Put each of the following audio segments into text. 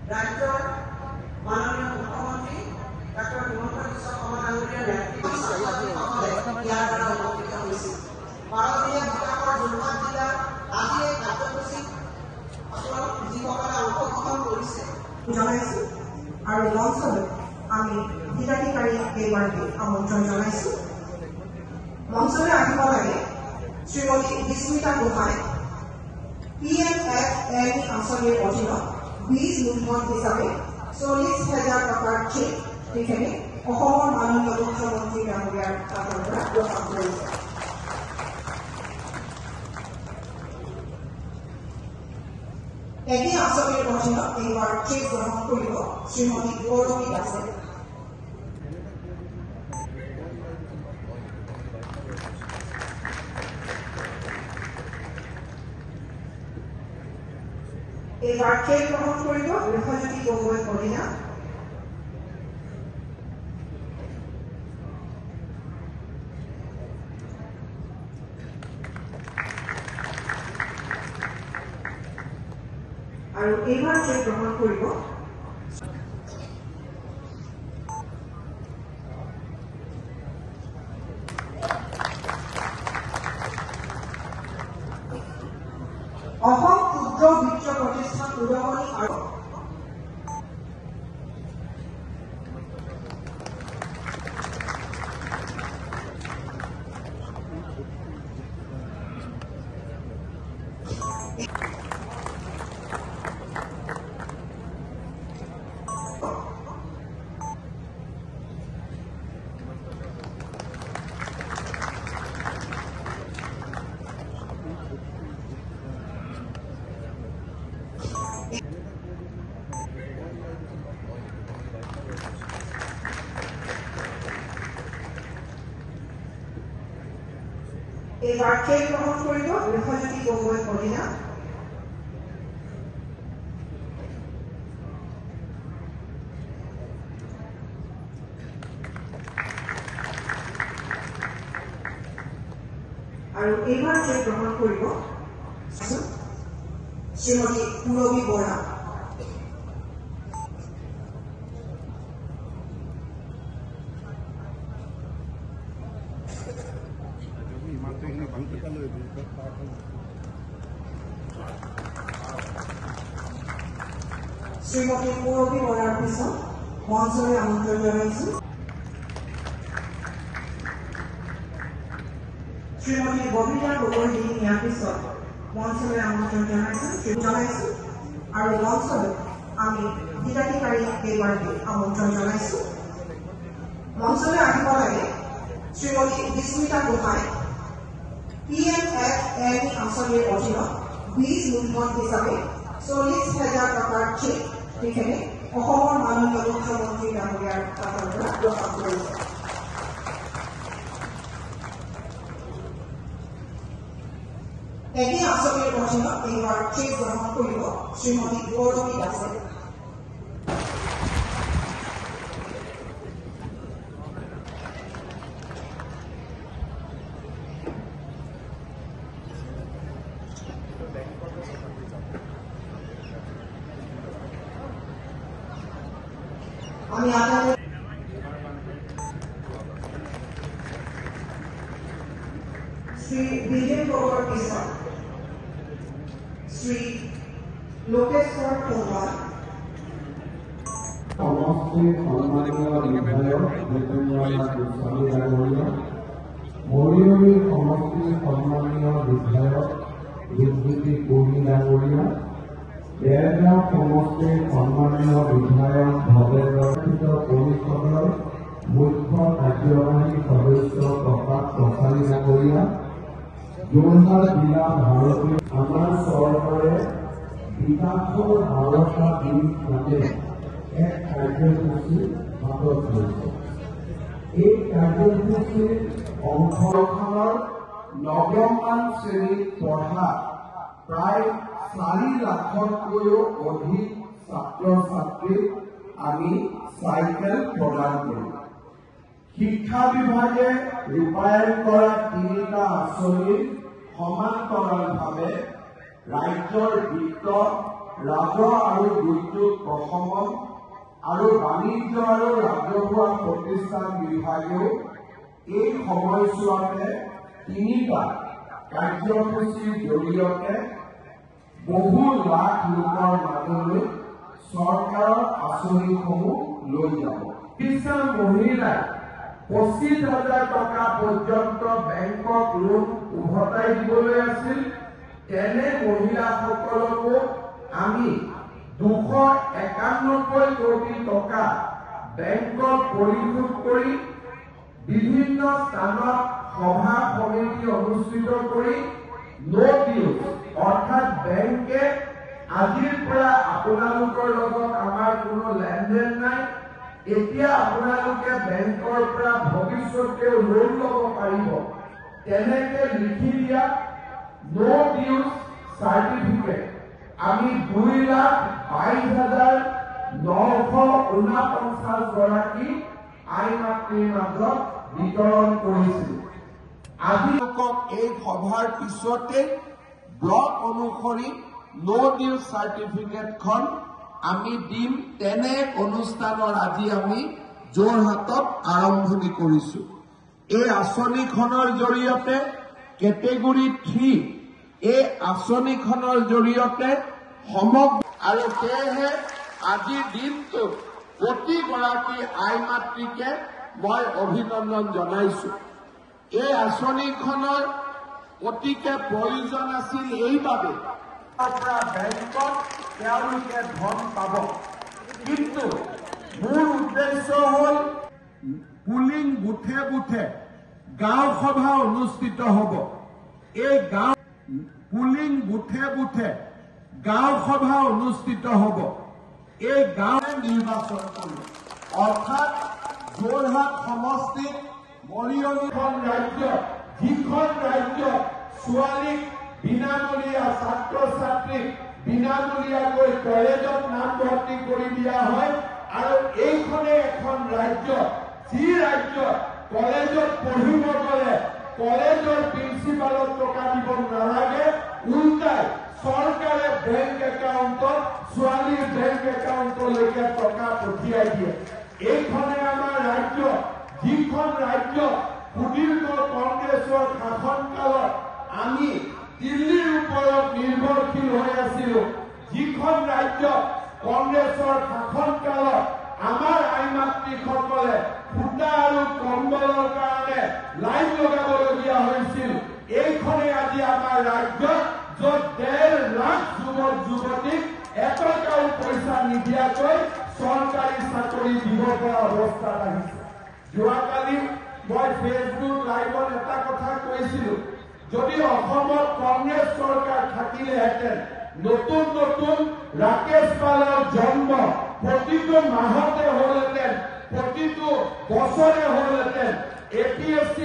ৰাজ্যৰ মাননীয় মুখ্যমন্ত্ৰী ডক্টৰ হিমন্ত বিশ্ব শৰ্মা ডাঙৰীয়াৰ নেতৃত্বত ইয়াৰ দ্বাৰা উপকৃত হৈছিল। 12 দিনীয়া বিকাশৰ যোৰহাট জিলাৰ আজি এই কাৰ্যসূচীত যিসকলে অংশগ্ৰহণ কৰিছে জনাইছো আৰু মঞ্চলৈ আমি হিতাধিকাৰী কেইগৰাকী আমন্ত্ৰণ জনাইছো। মঞ্চলৈ আহিব লাগে শ্ৰীমতী বিস্মিতা গোহাঁই PMFM আঁচনিৰ অধীনত বীজ মূলধন হিচাপে 40,000 টকাৰ চেক তেখেতে অসমৰ মাননীয় মুখ্যমন্ত্ৰী ডাঙৰীয়াৰ হাতৰ পৰা গ্ৰহণ কৰিছে। একে আঁচনিৰ অধীনত এইবাৰ চেক গ্ৰহণ কৰিব শ্ৰীমতী গৌৰৱী দাসে। এইবাৰ চেক গ্ৰহণ কৰিব ৰেখাজ্যোতি গগৈ কলিতা। আৰু এইবাৰ চেক গ্ৰহণ কৰিব অসম ক্ষুদ্ৰ বিত্ত প্ৰতিষ্ঠান উদগনি আৰু এইবাৰ চেক গ্ৰহণ কৰিব ৰেখাজ্যোতি গগৈ কলিতা। আৰু এইবাৰ চেক গ্ৰহণ কৰিব শ্ৰীমতী পূৰবী বৰা। শ্ৰীমতী পূৰবী বৰাৰ পিছত মঞ্চলৈ আমন্ত্ৰণ জনাইছো শ্ৰীমতী ববিতা গগৈ দিয়াৰ পিছত মঞ্চলৈ আমন্ত্ৰণ জনাইছো আৰু মঞ্চলৈ আমি হিতাধিকাৰী কেইগৰাকী আমন্ত্ৰণ জনাইছো। মঞ্চলৈ আহিব লাগে শ্ৰীমতী বিস্মিতা গোহাঁই PMFM আঁচনিৰ অধীনত বীজ মূলধন হিচাপে 40,000 টকাৰ চেক তেখেতে অসমৰ মাননীয় মুখ্যমন্ত্ৰী ডাঙৰীয়াৰ হাতৰ পৰা গ্ৰহণ কৰিছে। একে আঁচনিৰ অধীনত এইবাৰ চেক গ্ৰহণ কৰিব শ্ৰীমতী গৌৰৱী দাসে। আমি আপনাদেৰ শ্ৰী বিজয় গৌৰ কিশোৰ, শ্ৰী লোকেশ্বৰ কুমাৰ, সমস্ত সম্মানীয় বিধায়ক জিতেন্দ্ৰনাথ গোস্বামী ডাঙৰীয়া, মৰিয়নি সমষ্টি সম্মানীয় বিধায়ক বিদ্যুৎ কৰ্মী ডাঙৰীয়া, দেৰগাঁও সমষ্টিৰ সম্মানীয় বিধায়ক ভৱেন্দ্ৰ পৰিষদৰ মুখ্য কাৰ্যবাহী সদস্য প্ৰকাশ কছাৰী ডাঙৰীয়া, যোৰহাট জিলা ভাৰতীয় আমাৰ চৰকাৰে বিকাশৰ বাৰটা দিন মানে এক কাৰ্যসূচী হাতত লৈছে। এই কাৰ্যসূচীৰ অংশখনৰ নৱমমান শ্ৰেণীত পঢ়া প্ৰায় 4 লাখতকৈও অধিক ছাত্ৰ ছাত্ৰীক আমি চাইকেল প্ৰদান কৰিম। শিক্ষা বিভাগে ৰূপায়ণ কৰা 3টা আঁচনিৰ সমান্তৰালভাৱে ৰাজ্যৰ বিত্ত, ৰাজহ আৰু দুৰ্যোগ প্ৰশমন আৰু বাণিজ্য আৰু ৰাজহুৱা প্ৰতিষ্ঠান বিভাগেও এই সময়ছোৱাতে 3টা কাৰ্যসূচীৰ জৰিয়তে বহু লাখ লোকৰ মাজলৈ চৰকাৰৰ আঁচনিসমূহ লৈ যাব। কিছুমান মহিলাই 25,000 টকা পৰ্যন্ত বেংকক লোন উভতাই দিবলৈ আছিল। তেনে মহিলাসকলকো আমি 291 কোটি টকা বেংকত পৰিশোধ কৰি বিভিন্ন স্থানত সভা সমিতি অনুষ্ঠিত কৰি নো ডিউজ অৰ্থাৎ বেংকে আজিৰ পৰা আপোনালোকৰ লগত আমাৰ কোনো লেনদেন নাই, এতিয়া আপোনালোকে বেংকৰ পৰা ভৱিষ্যতেও লোন ল'ব পাৰিব, তেনেকে লিখি দিয়া নো ডিউজ চাৰ্টিফিকেট আমি 2,22,949 গৰাকী আই মাতৃৰ মাজত বিতৰণ কৰিছিল। আজি লোকক এই সভাৰ পিছতে ব্লক অনুসৰি নো ডিউজ চাৰ্টিফিকেটখন আমি দিম। তেনে অনুষ্ঠানৰ আজি আমি যোৰহাটত আৰম্ভণি কৰিছো। এই আঁচনিখনৰ জৰিয়তে কেটেগৰী 3 এই আঁচনিখনৰ জৰিয়তে সমগ্ৰ আৰু সেয়েহে আজিৰ দিনটোত প্ৰতিগৰাকী আই মাতৃকে মই অভিনন্দন জনাইছো। এই আঁচনিখনৰ অতিকে প্ৰয়োজন আছিল এইবাবে বেংকত তেওঁলোকে ধন পাব, কিন্তু মূল উদ্দেশ্য হ'ল পুলিং বুথে বুথে গাঁও সভা অনুষ্ঠিত হ'ব। এই গাঁও পুলিং বুথে বুথে গাঁও সভা অনুষ্ঠিত হ'ব। এই গাঁৱে নিৰ্বাচন কৰিব, অৰ্থাৎ যোৰহাট সমষ্টিত মৰিয়নিখন ৰাজ্য, যিখন ৰাজ্যত ছোৱালীক বিনামূলীয়া ছাত্ৰ ছাত্ৰীক বিনামূলীয়াকৈ কলেজত নাম ভৰ্তি কৰি দিয়া হয়, আৰু এইখনে এখন ৰাজ্য যি ৰাজ্যত কলেজত পঢ়িব গ'লে কলেজৰ প্ৰিন্সিপালক টকা দিব নালাগে, উল্টাই চৰকাৰে বেংক একাউণ্টত ছোৱালীৰ বেংক একাউণ্টলৈকে টকা পঠিয়াই দিয়ে। এইখনে আমাৰ ৰাজ্য, যিখন ৰাজ্য সুদীৰ্ঘ কংগ্ৰেছৰ শাসনকালত আমি দিল্লীৰ ওপৰত নিৰ্ভৰশীল হৈ আছিলো, যিখন ৰাজ্যত কংগ্ৰেছৰ শাসনকালত আমাৰ আই মাতৃসকলে সূতা আৰু কম্বলৰ কাৰণে লাইন লগাবলগীয়া হৈছিল। এইখনে আজি আমাৰ ৰাজ্য, য'ত 1.5 লাখ যুৱক যুৱতীক এটকাও পইচা নিদিয়াকৈ চৰকাৰী চাকৰি দিব পৰা অৱস্থাত আহিছে। যোৱাকালি মই ফেচবুক লাইভত এটা কথা কৈছিলো, যদি অসমত কংগ্ৰেছ চৰকাৰ থাকিলেহেঁতেন নতুন নতুন ৰাকেশ পালৰ জন্ম প্ৰতিটো মাহতে হ'লহেঁতেন, প্ৰতিটো বছৰে হ'লহেঁতেন। APSC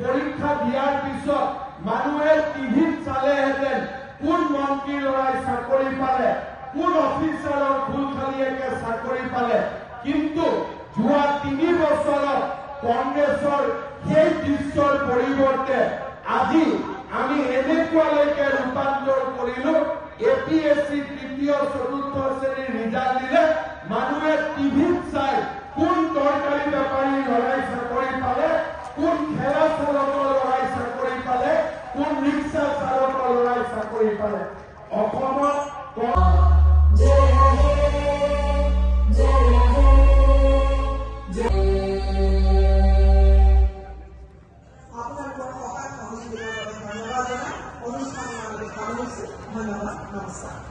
পৰীক্ষা দিয়াৰ পিছত মানুহে টিভিত চালেহেঁতেন কোন মন্ত্ৰী ল'ৰাই চাকৰি পালে, কোন অফিচাৰৰ ফুলখালীয়েকে চাকৰি পালে। কিন্তু যোৱা 3 বছৰত কংগ্ৰেছৰ সেই দৃশ্যৰ পৰিৱৰ্তে আজি আমি এনেকুৱালৈকে ৰূপান্তৰ কৰিলো, APSC 3য় 4ৰ্থ শ্ৰেণীৰ ৰিজাল্ট দিলে মানুহে টিভিত চাই কোন কৰি পালে অসমত ধন্যবাদ নমস্কাৰ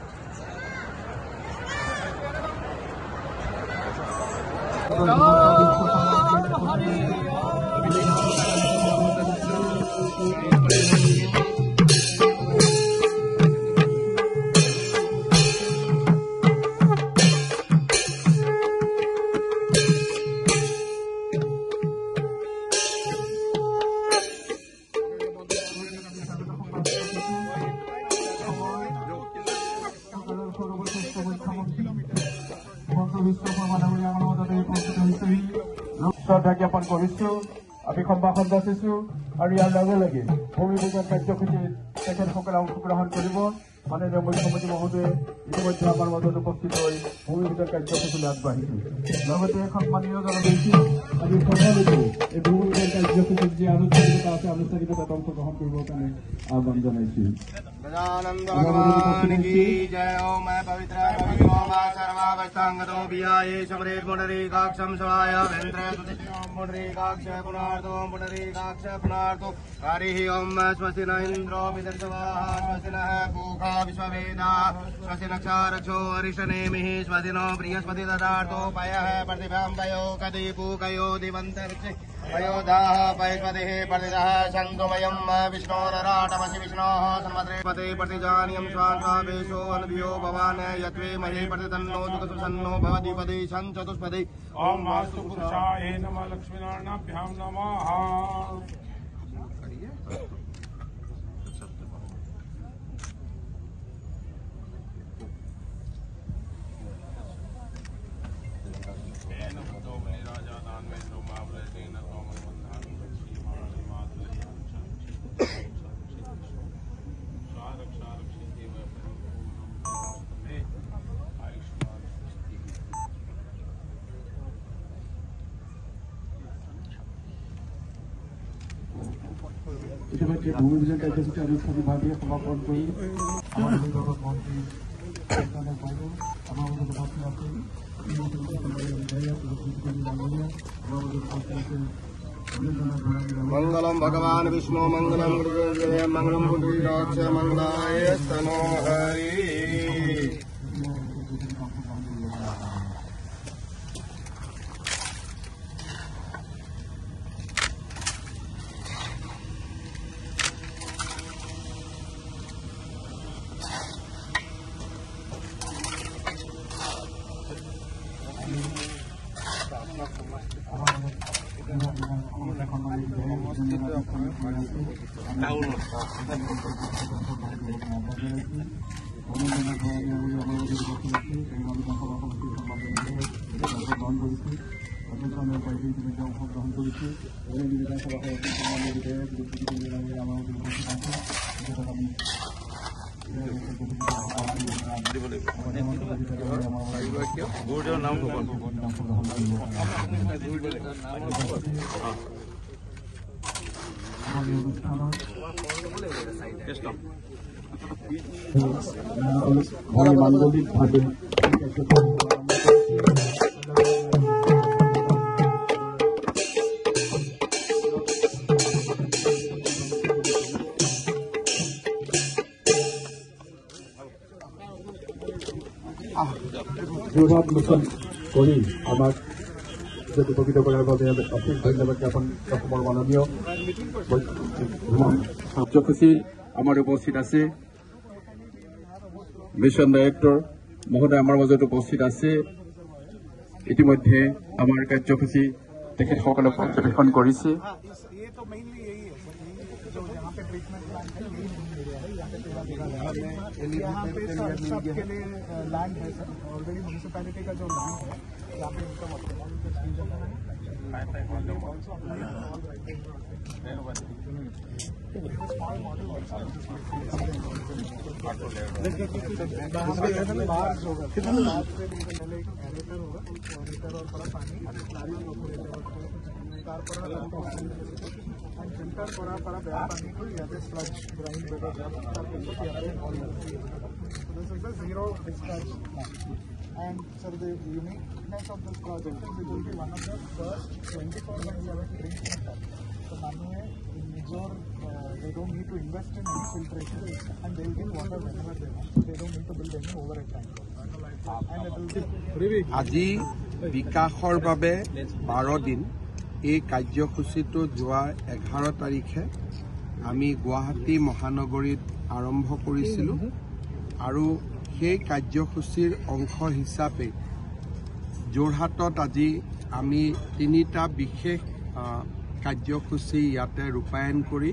শ্ৰদ্ধা জ্ঞাপন কৰিছো আমি সম্ভাষণ যাচিছো আৰু ইয়াৰ লগে লগে ভূমি পূজন কাৰ্যসূচীত তেখেতসকলে অংশগ্ৰহণ কৰিব মাননীয় মুখ্যমন্ত্ৰী মহোদয়ে ইতিমধ্যে আমাৰ মাজত উপস্থিত হৈ ভূমি পূজন কাৰ্যসূচীলৈ আগবাঢ়িছে লগতে সন্মানীয় জনগোষ্ঠী আমি সকলোকে এই ভূমি পূজন কাৰ্যসূচীত যি আনুষ্ঠানিকতা আছে আনুষ্ঠানিকতাত অংশগ্ৰহণ কৰিবৰ কাৰণে আহ্বান জনাইছো गजानंद भगवान की जय ओम पवित्र सर्वावस्थांगतो बियाये समरेत पुंडरीकाक्षं शिवाय वेन्द्र पुंडरीकाक्ष पुनार्दो पुंडरीकाक्ष पुनार्दो हरिः ओम स्वस्ति न इन्द्रो विदर्शवाः स्वस्ति नः पूषा विश्ववेदाः स्वस्ति नक्षारक्षो अरिष्टनेमिः स्वस्ति नो बृहस्पति ददार्तो पयः प्रतिभां पयो कदीपूकयो दिवन्तरिक्षे पयोधाः पयस्पतिः प्रतिदः शङ्कुमयं विष्णोरराटमसि विष्णोः सन्मद्रे पते प्रतिजानीयं स्वाङ्कावेशो अनभियो भवान् यत्वे महे प्रतितन्नो जुगसुसन्नो भवति पदे सञ्चतुष्पदे ओम वास्तु पुरुषाय नमः लक्ष्मीनारायणाभ्यां नमः ইতিমধ্যে ভূমি পূজন কাৰ্যসূচী আনুষ্ঠানিকভাৱে সমাপন কৰি আমাৰ জগত মন্ত্ৰী আমাৰ মাজত উপস্থিত আছে मंगलम भगवान विष्णु मंगलम गुरुदेव मंगलम पुंडरीकाक्ष मंगलाय स्तनो हरि মানগলিকভাৱে মোচন কৰি আমাক উপকৃত কৰাৰ বাবে অশেষ ধন্যবাদ জ্ঞাপন অসমৰ মাননীয় কাৰ্যসূচী আমাৰ উপস্থিত আছে মিছন ডাইৰেক্টৰ মহোদয় আমাৰ মাজত উপস্থিত আছে ইতিমধ্যে আমাৰ কাৰ্যসূচী তেখেতসকলে পৰ্যবেক্ষণ কৰিছে यहाँ पे सबके लिए लैंड है सर ऑलरेडी म्यूनिसिपैलिटी का जो लैंड है यहाँ पे इनका होगा और थोड़ा पानी and filter para bear pani to yate sludge grind better job tarpiছত yate all so this is a zero discharge plant. And sir, the uniqueness of this project is it will be one of the first 24/7 drinks water. So manure in Mijor they don't need to invest in any filtration and they will get water whenever they want. So they don't need to build any overhead tank. And it will be আজি বিকাশৰ বাবে 12 দিন এই কাৰ্যসূচীটো যোৱা 11 তাৰিখে আমি গুৱাহাটী মহানগৰীত আৰম্ভ কৰিছিলোঁ আৰু সেই কাৰ্যসূচীৰ অংশ হিচাপে যোৰহাটত আজি আমি 3টা বিশেষ কাৰ্যসূচী ইয়াতে ৰূপায়ণ কৰি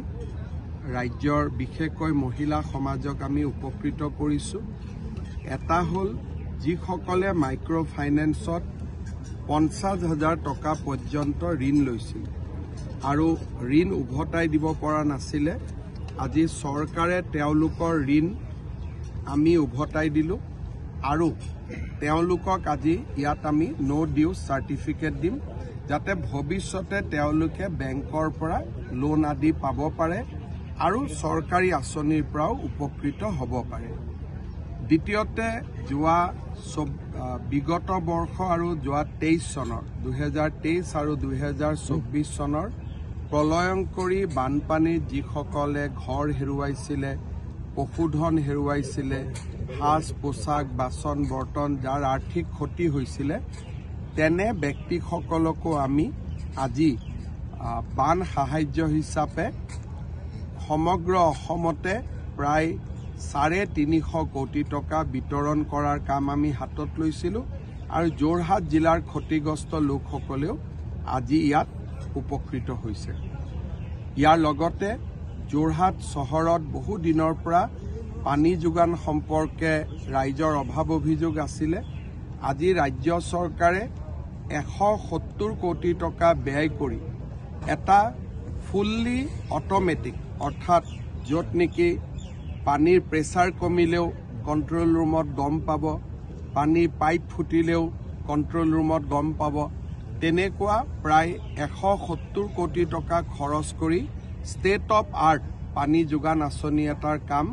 ৰাজ্যৰ বিশেষকৈ মহিলা সমাজক আমি উপকৃত কৰিছোঁ। এটা হ'ল যিসকলে মাইক্ৰ' ফাইনেন্সত 50,000 টকা পৰ্যন্ত ঋণ লৈছিল আৰু ঋণ উভতাই দিব পৰা নাছিলে, আজি চৰকাৰে তেওঁলোকৰ ঋণ আমি উভতাই দিলোঁ আৰু তেওঁলোকক আজি ইয়াত আমি নো ডিউজ চাৰ্টিফিকেট দিম যাতে ভৱিষ্যতে তেওঁলোকে বেংকৰ পৰা লোন আদি পাব পাৰে আৰু চৰকাৰী আঁচনিৰ পৰাও উপকৃত হ'ব পাৰে। দ্বিতীয়তে যোৱা বিগত বৰ্ষ আৰু যোৱা 23 চনৰ 2023 আৰু 2024 চনৰ প্ৰলয়ংকৰী বানপানীত যিসকলে ঘৰ হেৰুৱাইছিলে, পশুধন হেৰুৱাইছিলে, সাজ পোছাক বাচন বৰ্তন যাৰ আৰ্থিক ক্ষতি হৈছিলে, তেনে ব্যক্তিসকলকো আমি আজি বান সাহায্য হিচাপে সমগ্ৰ অসমতে প্ৰায় 350 কোটি টকা বিতৰণ কৰাৰ কাম আমি হাতত লৈছিলোঁ আৰু যোৰহাট জিলাৰ ক্ষতিগ্ৰস্ত লোকসকলেও আজি ইয়াত উপকৃত হৈছে। ইয়াৰ লগতে যোৰহাট চহৰত বহু দিনৰ পৰা পানী যোগান সম্পৰ্কে ৰাইজৰ অভাৱ অভিযোগ আছিলে। আজি ৰাজ্য চৰকাৰে 170 কোটি টকা ব্যয় কৰি এটা ফুল্লি অট'মেটিক অৰ্থাৎ য'ত নেকি পানীৰ প্ৰেছাৰ কমিলেও কণ্ট্ৰল ৰুমত গম পাব, পানীৰ পাইপ ফুটিলেও কণ্ট্ৰল ৰুমত গম পাব, তেনেকুৱা প্ৰায় 170 কোটি টকা খৰচ কৰি ষ্টেট অফ আৰ্ট পানী যোগান আঁচনি এটাৰ কাম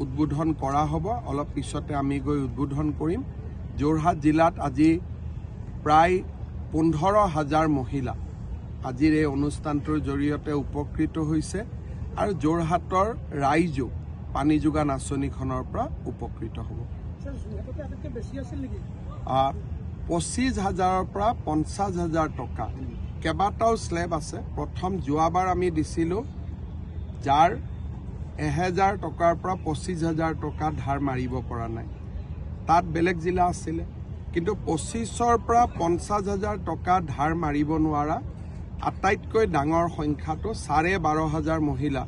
উদ্বোধন কৰা হ'ব। অলপ পিছতে আমি গৈ উদ্বোধন কৰিম। যোৰহাট জিলাত আজি প্ৰায় 15,000 মহিলা আজিৰ এই অনুষ্ঠানটোৰ জৰিয়তে উপকৃত হৈছে আৰু যোৰহাটৰ ৰাইজো পানী যোগান আঁচনিখনৰ পৰা উপকৃত হ'ব। 25,000ৰ পৰা 50,000 টকা কেইবাটাও স্লেব আছে। প্ৰথম যোৱাবাৰ আমি দিছিলোঁ যাৰ 1,000 টকাৰ পৰা 25,000 টকা ধাৰ মাৰিব পৰা নাই, তাত বেলেগ জিলা আছিলে, কিন্তু 25ৰ পৰা 50,000 টকা ধাৰ মাৰিব নোৱাৰা আটাইতকৈ ডাঙৰ সংখ্যাটো 12,500 মহিলা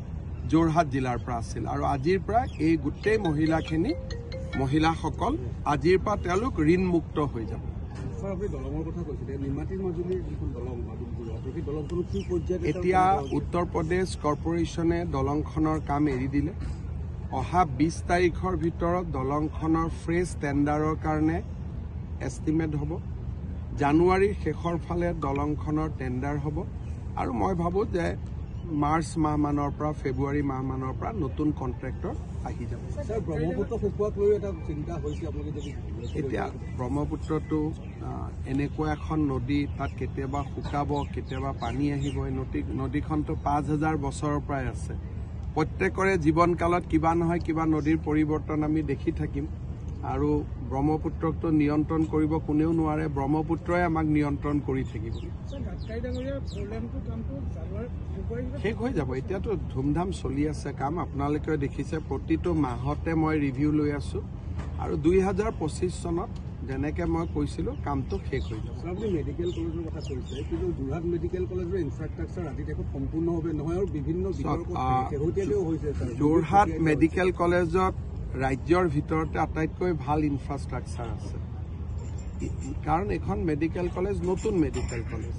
যোৰহাট জিলাৰ পৰা আছিল আৰু আজিৰ পৰা এই গোটেই মহিলাসকল আজিৰ পৰা তেওঁলোক ঋণমুক্ত হৈ যাব। এতিয়া উত্তৰ প্ৰদেশ কৰ্পোৰেশ্যনে দলংখনৰ কাম এৰি দিলে। অহা 20 তাৰিখৰ ভিতৰত দলংখনৰ ফ্ৰেছ টেণ্ডাৰৰ কাৰণে এষ্টিমেট হ'ব। জানুৱাৰীৰ শেষৰ ফালে দলংখনৰ টেণ্ডাৰ হ'ব আৰু মই ভাবোঁ যে মাৰ্চ মাহমানৰ পৰা ফেব্ৰুৱাৰী মাহমানৰ পৰা নতুন কণ্ট্ৰেক্টৰ আহি যাব। এতিয়া ব্ৰহ্মপুত্ৰটো এনেকুৱা এখন নদী, তাত কেতিয়াবা শুকাব, কেতিয়াবা পানী আহিব। নদীখনতো 5,000 বছৰৰ পৰাই আছে। প্ৰত্যেকৰে জীৱনকালত কিবা নহয় কিবা নদীৰ পৰিৱৰ্তন আমি দেখি থাকিম আৰু ব্ৰহ্মপুত্ৰকতো নিয়ন্ত্ৰণ কৰিব কোনেও নোৱাৰে, ব্ৰহ্মপুত্ৰই আমাক নিয়ন্ত্ৰণ কৰি থাকিব। শেষ হৈ যাব। এতিয়াতো ধুমধাম চলি আছে কাম, আপোনালোকে দেখিছে। প্ৰতিটো মাহতে মই ৰিভিউ লৈ আছোঁ আৰু 2025 চনত যেনেকৈ মই কৈছিলোঁ কামটো শেষ হৈ যাব। আপুনি মেডিকেল কলেজৰ কথা কৈছে, কিন্তু যোৰহাট মেডিকেল কলেজৰ ইনফ্ৰাষ্ট্ৰাকচাৰ আদি দেখোন সম্পূৰ্ণভাৱে নহয় আৰু বিভিন্ন শেহতীয়াকৈও হৈছে। যোৰহাট মেডিকেল কলেজত ৰাজ্যৰ ভিতৰতে আটাইতকৈ ভাল ইনফ্ৰাষ্ট্ৰাকচাৰ আছে, কাৰণ এইখন মেডিকেল কলেজ নতুন মেডিকেল কলেজ।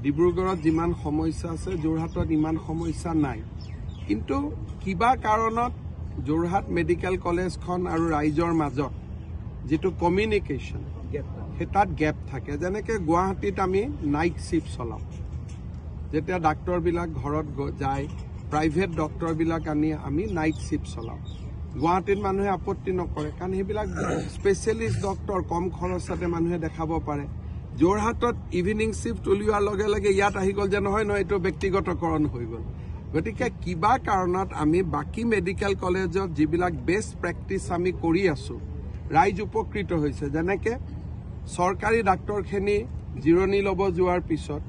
ডিব্ৰুগড়ত যিমান সমস্যা আছে যোৰহাটত ইমান সমস্যা নাই, কিন্তু কিবা কাৰণত যোৰহাট মেডিকেল কলেজখন আৰু ৰাইজৰ মাজত যিটো কমিউনিকেশ্যন সেই তাত গেপ থাকে। যেনেকৈ গুৱাহাটীত আমি নাইট শ্বিফ্ট চলাওঁ, যেতিয়া ডাক্তৰবিলাক ঘৰত যায় প্ৰাইভেট ডক্টৰবিলাক আনি আমি নাইট শিফ্ট চলাওঁ গুৱাহাটীত মানুহে আপত্তি নকৰে কাৰণ সেইবিলাক স্পেচিয়েলিষ্ট ডক্টৰ কম খৰচতে মানুহে দেখাব পাৰে যোৰহাটত ইভিনিং শিফ্ট উলিওৱাৰ লগে লগে ইয়াত আহি গ'ল যে নহয় এইটো ব্যক্তিগতকৰণ হৈ গ'ল গতিকে কিবা কাৰণত আমি বাকী মেডিকেল কলেজত যিবিলাক বেষ্ট প্ৰেক্টিচ আমি কৰি আছো ৰাইজ উপকৃত হৈছে যেনেকে চৰকাৰী ডাক্তৰখিনি জিৰণি ল'ব যোৱাৰ পিছত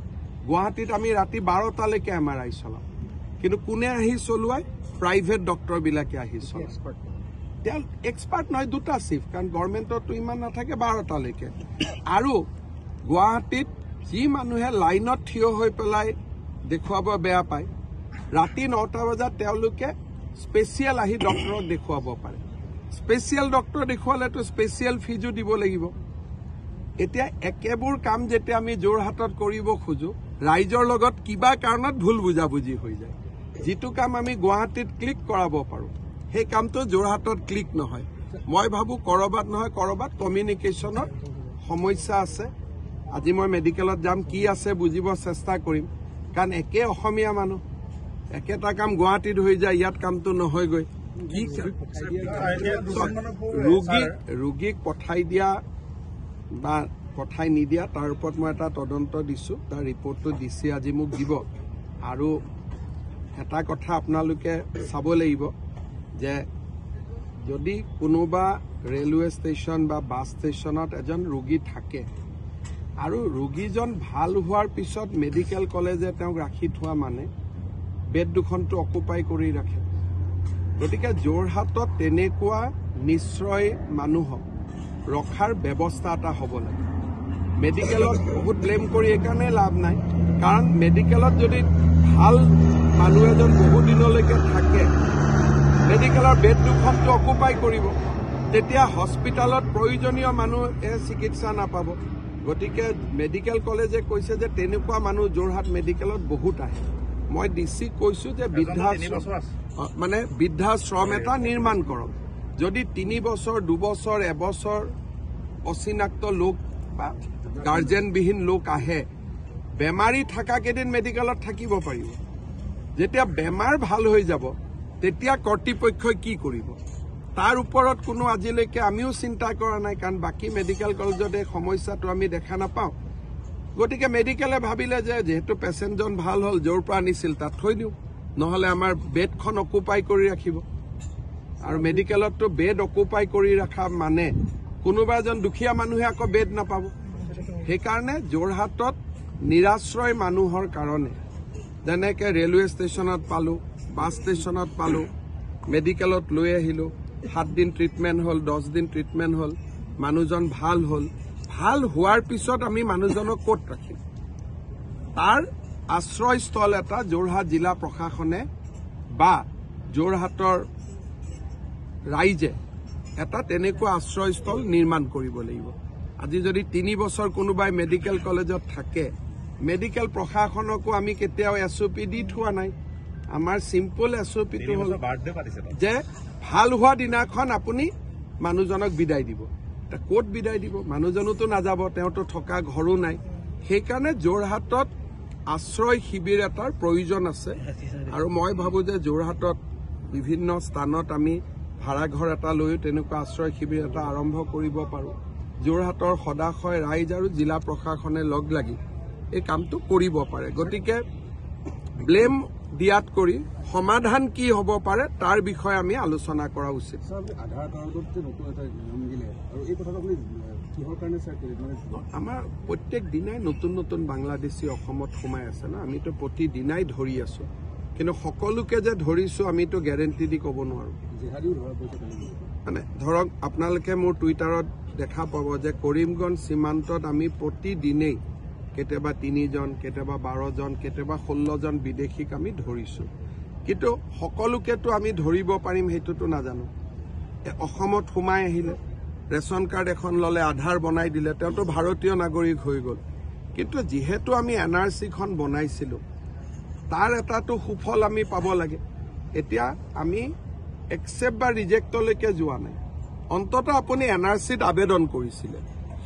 গুৱাহাটীত আমি ৰাতি 12টালৈকে MRI চলাওঁ কিন্তু কোনে আহি চলোৱাই প্ৰাইভেট ডক্টৰবিলাকে আহি চলায় তেওঁ এক্সপাৰ্ট নহয় দুটা শিফ্ট কাৰণ গভৰ্ণমেণ্টতো ইমান নাথাকে 12টালৈকে আৰু গুৱাহাটীত যি মানুহে লাইনত থিয় হৈ পেলাই দেখুৱাব বেয়া পায় ৰাতি 9টা বজাত তেওঁলোকে স্পেচিয়েল আহি ডক্টৰক দেখুৱাব পাৰে স্পেচিয়েল ডক্টৰ দেখুৱালেতো স্পেচিয়েল ফিজো দিব লাগিব এতিয়া একেবোৰ কাম যেতিয়া আমি যোৰহাটত কৰিব খোজো ৰাইজৰ লগত কিবা কাৰণত ভুল বুজাবুজি হৈ যায় যিটো কাম আমি গুৱাহাটীত ক্লিক কৰাব পাৰো সেই কামটো যোৰহাটত ক্লিক নহয় মই ভাবো কৰবাত নহয় কৰবাত কমিউনিকেশ্যনৰ সমস্যা আছে আজি মই মেডিকেলত যাম কি আছে বুজিব চেষ্টা কৰিম কাৰণ একে অসমীয়া মানুহ একেটা কাম গুৱাহাটীত হৈ যায় ইয়াত কামটো নহয়গৈ কি ৰোগীক পঠাই দিয়া বা পঠাই নিদিয়া তাৰ ওপৰত মই এটা তদন্ত দিছো তাৰ ৰিপৰ্টটো দিছে আজি মোক দিব আৰু এটা কথা আপোনালোকে চাব লাগিব যে যদি কোনোবা ৰেলৱে ষ্টেচন বা বাছ ষ্টেচনত এজন ৰোগী থাকে আৰু ৰোগীজন ভাল হোৱাৰ পিছত মেডিকেল কলেজে তেওঁক ৰাখি থোৱা মানে বেড দুখনটো অকুপাই কৰি ৰাখে গতিকে যোৰহাটত তেনেকুৱা নিশ্চয় মানুহক ৰখাৰ ব্যৱস্থা এটা হ'ব লাগে মেডিকেলত বহুত ব্লেম কৰি এইকাৰণে লাভ নাই কাৰণ মেডিকেলত যদি ভাল মানুহ এজন বহু দিনলৈকে থাকে মেডিকেলৰ বেড দুখনটো অকুপাই কৰিব তেতিয়া হস্পিটেলত প্ৰয়োজনীয় মানুহে চিকিৎসা নাপাব গতিকে মেডিকেল কলেজে কৈছে যে তেনেকুৱা মানুহ যোৰহাট মেডিকেলত বহুত আহে মই ডিসি কৈছো যে বৃদ্ধাশ্ৰম এটা নিৰ্মাণ কৰক যদি 3 বছৰ 2 বছৰ 1 বছৰ অচিনাক্ত লোক বা গাৰ্জেনবিহীন লোক আহে বেমাৰী থাকা কেদিন মেডিকেলত থাকিব পাৰিব যেতিয়া বেমাৰ ভাল হৈ যাব তেতিয়া কৰ্তৃপক্ষই কি কৰিব তাৰ ওপৰত কোনো আজিলৈকে আমিও চিন্তা কৰা নাই কাৰণ বাকি মেডিকেল কলেজত এই সমস্যাটো আমি দেখা নাপাওঁ গতিকে মেডিকেলে ভাবিলে যে যেহেতু পেচেণ্টজন ভাল হ'ল জোৰ পৰা আনিছিল তাত থৈ দিওঁ নহলে আমাৰ বেডখন অকুপাই কৰি ৰাখিব আৰু মেডিকেলতটো বেড অকুপাই কৰি ৰাখা মানে কোনোবা এজন দুখীয়া মানুহে আকৌ বেড নাপাব সেইকাৰণে যোৰহাটত নিৰাশ্ৰয় মানুহৰ কাৰণে যেনেকে ৰেলৱে ষ্টেচনত পালো বাছ ষ্টেচনত পালো মেডিকেলত লৈ আহিলো 7 দিন ট্ৰিটমেণ্ট হ'ল 10 দিন ট্ৰিটমেণ্ট হ'ল মানুহজন ভাল হ'ল ভাল হোৱাৰ পিছত আমি মানুহজনক ক'ত ৰাখিম তাৰ আশ্ৰয়স্থল এটা যোৰহাট জিলা প্ৰশাসনে বা যোৰহাটৰ ৰাইজে এটা তেনেকুৱা আশ্ৰয়স্থল নিৰ্মাণ কৰিব লাগিব আজি যদি 3 বছৰ কোনোবাই মেডিকেল কলেজত থাকে মেডিকেল প্ৰশাসনকো আমি কেতিয়াও এছঅপি দি থোৱা নাই আমাৰ সিম্পল এছঅপিটো হ'ল যে ভাল হোৱা দিনাখন আপুনি মানুহজনক বিদায় দিব তা ক'ত বিদায় দিব মানুহজনতো নাযাব তেওঁতো থকা ঘৰো নাই সেইকাৰণে যোৰহাটত আশ্ৰয় শিবিৰ এটাৰ প্ৰয়োজন আছে আৰু মই ভাবো যে যোৰহাটত বিভিন্ন স্থানত আমি ভাড়াঘৰ এটা লৈ তেনেকুৱা আশ্ৰয় শিবিৰ এটা আৰম্ভ কৰিব পাৰো যোৰহাটৰ সদাশয় ৰাইজ আৰু জিলা প্ৰশাসনে লগ লাগি এই কামটো কৰিব পাৰে গতিকে ব্লেম দিয়াত কৰি সমাধান কি হ'ব পাৰে তাৰ বিষয়ে আমি আলোচনা কৰা উচিত আধাৰ কাৰ্ডত নতুন এটা নিয়ম দিলে আৰু এই কথাটো আপুনি কিহৰ কাৰণে স্যাৰ আমাৰ প্ৰত্যেক দিনাই নতুন নতুন বাংলাদেশী অসমত সোমাই আছে না আমিতো প্ৰতিদিনাই ধৰি আছো কিন্তু সকলোকে যে ধৰিছো আমিতো গ্যাৰেণ্টি দি ক'ব নোৱাৰো মানে ধৰক আপোনালোকে মোৰ টুইটাৰত দেখা পাব যে কৰিমগঞ্জ সীমান্তত আমি প্ৰতিদিনেই কেতিয়াবা 3 জন কেতিয়াবা 12 জন কেতিয়াবা 16 জন বিদেশীক আমি ধৰিছো কিন্তু সকলোকেতো আমি ধৰিব পাৰিম হেতুটো নাজানো অসমত সোমাই আহিলে ৰেশন কাৰ্ড এখন ললে আধাৰ বনাই দিলে তেওঁতো ভাৰতীয় নাগৰিক হৈ গ'ল কিন্তু যেহেতু আমি এনআৰসি খন বনাইছিলো তাৰ এটাটো সুফল আমি পাব লাগে এতিয়া আমি একসেপ্ট বা ৰিজেক্টলৈকে যোৱা নাই অন্তত আপুনি এনআৰসিত আবেদন কৰিছিলে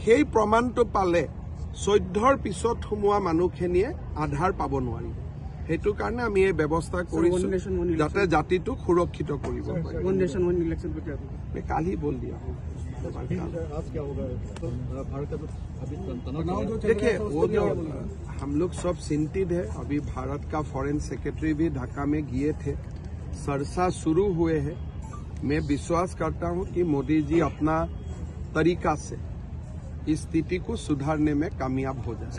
সেই প্ৰমাণটো পালে 14ৰ পিছত সোমোৱা মানুহখিনিয়ে আধাৰ পাব নোৱাৰিব সেইটো কাৰণে আমি এই ব্যৱস্থা কৰিছো যাতে জাতিটোক সুৰক্ষিত কৰিব পাৰি। কালি বল দিয়া देखिए वो जो हम लोग सब चिंतित है। अभी भारत का फॉरेन सेक्रेटरी भी ढाका में गए थे, चर्चा शुरू हुए हैं। मैं विश्वास करता हूं कि मोदी जी अपना तरीका से इस स्थिति को सुधारने में कामयाब हो जाए।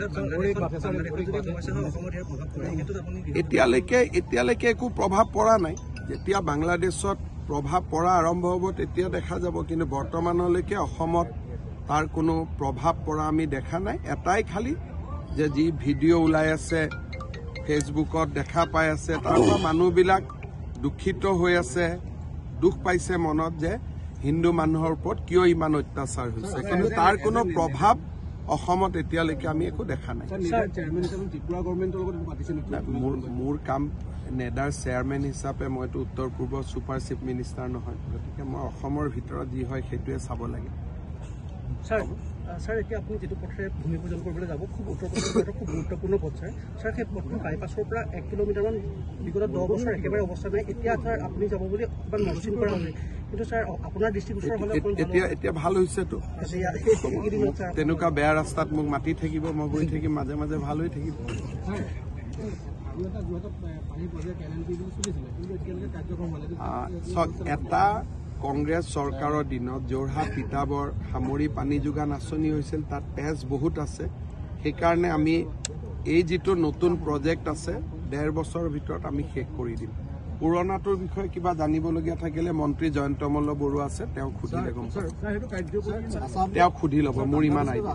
এতিয়ালৈকে একো প্ৰভাৱ পৰা নাই। যেতিয়া বাংলাদেশত প্ৰভাৱ পৰা আৰম্ভ হ'ব তেতিয়া দেখা যাব, কিন্তু বৰ্তমানলৈকে অসমত তাৰ কোনো প্ৰভাৱ পৰা আমি দেখা নাই। এটাই খালি যে যি ভিডিঅ' ওলাই আছে ফেচবুকত দেখা পাই আছে, তাৰ পৰা মানুহবিলাক দুখিত হৈ আছে, দুখ পাইছে মনত যে হিন্দু মানুহৰ ওপৰত কিয় ইমান অত্যাচাৰ হৈছে, কিন্তু তাৰ কোনো প্ৰভাৱ অসমত এতিয়ালৈকে আমি একো দেখা নাই। মোৰ কাম নেডাৰ চেয়াৰমেন হিচাপে মইতো উত্তৰ পূৰ্বৰ ছুপাৰ চিফ মিনিষ্টাৰ নহয়, গতিকে মই অসমৰ ভিতৰত যি হয় সেইটোৱে চাব লাগে। স্যাৰ এতিয়া আপনি যেটো পথে ভূমি পূজন কৰিবলৈ যাব খুব উত্তৰ পূৰ্বাঞ্চলৰ খুব গুৰুত্বপূৰ্ণ পথ স্যাৰ। স্যাৰ সেই পথটো বাইপাছৰ পৰা 1 কিলোমিটাৰমান বিগত 10 বছৰ একেবাৰে অৱস্থা নাই। এতিয়া স্যাৰ আপুনি যাব বুলি অকণমান মনচিন কৰা হৈছে, কিন্তু স্যাৰ আপোনাৰ দৃষ্টিগোচৰ হ'লে এতিয়া ভাল হৈছেতো। তেনেকুৱা বেয়া ৰাস্তাত মোক মাতি থাকিব, মই গৈ থাকিম, মাজে মাজে ভাল হৈ থাকিব। এটা কংগ্ৰেছ চৰকাৰৰ দিনত যোৰহাট তিতাবৰ সামৰি পানী যোগান আঁচনি হৈছিল, তাত পেজ বহুত আছে। সেইকাৰণে আমি এই যিটো নতুন প্ৰজেক্ট আছে 1.5 বছৰৰ ভিতৰত আমি শেষ কৰি দিম। পুৰণাটোৰ বিষয়ে কিবা জানিবলগীয়া থাকিলে মন্ত্ৰী জয়ন্ত মল্ল বৰুৱা আছে, তেওঁক সুধিলে গম পাব, তেওঁক সুধি ল'ব, মোৰ ইমান আইডিয়া।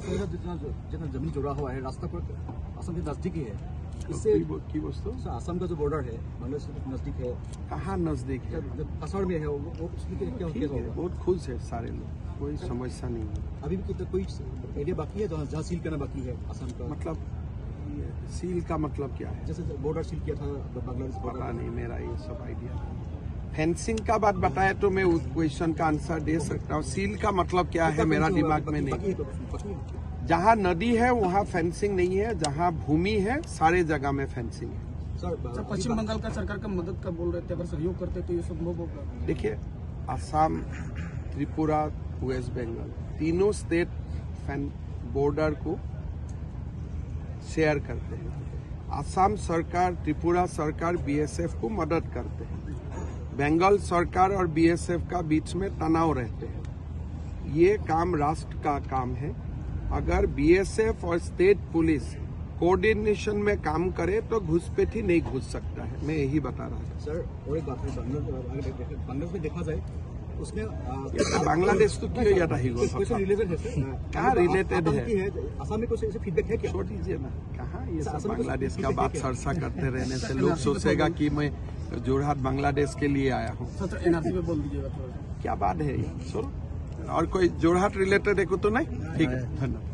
इससे की वस्तु असम का जो बॉर्डर है बांग्लादेश के नजदीक है, कहाँ नजदीक है, असर में है, वो उसमें क्या होगा? बहुत खुश है सारे लोग, कोई समस्या नहीं है। अभी भी कोई एरिया बाकी है जहाँ सील करना बाकी है असम का? मतलब सील का मतलब क्या है? जैसे बॉर्डर सील किया था बांग्लादेश, पता नहीं, मेरा ये सब आइडिया। फेंसिंग का बात बताया तो मैं उस क्वेश्चन का आंसर दे सकता हूँ। सील का मतलब क्या है मेरा दिमाग में नहीं। जहाँ नदी है वहाँ फेंसिंग नहीं है, जहाँ भूमि है सारे जगह में फेंसिंग है। सर पश्चिम बंगाल का सरकार का मदद का बोल रहे थे, अगर सहयोग करते तो ये संभव होगा? देखिए असम, त्रिपुरा, वेस्ट बंगाल तीनों स्टेट बॉर्डर को शेयर करते हैं। असम सरकार, त्रिपुरा सरकार बीएसएफ को मदद करते हैं। बंगाल सरकार और बीएसएफ का बीच में तनाव रहते हैं। ये काम राष्ट्र का काम है। अगर बीएसएफ और स्टेट पुलिस कोऑर्डिनेशन में काम करे तो घुसपैठी नहीं घुस सकता है, मैं यही बता रहा था। सर और एक बात है, बांग्लादेश में देखा जाए उसमें बांग्लादेश तो क्यों याद आई रिलेटेड है? कहाँ रिलेटेड है? असम में कुछ फीडबैक है क्या? छोड़ दीजिए ना, कहाँ ये सब बांग्लादेश का बात चर्चा करते रहने से लोग सोचेगा कि मैं जोरहाट बांग्लादेश के लिए आया हूँ। एनआरसी में बोल दीजिएगा क्या बात है ये, सुनो। और कोई जोरहाट रिलेटेड है तो नहीं? ठीक है, धन्यवाद।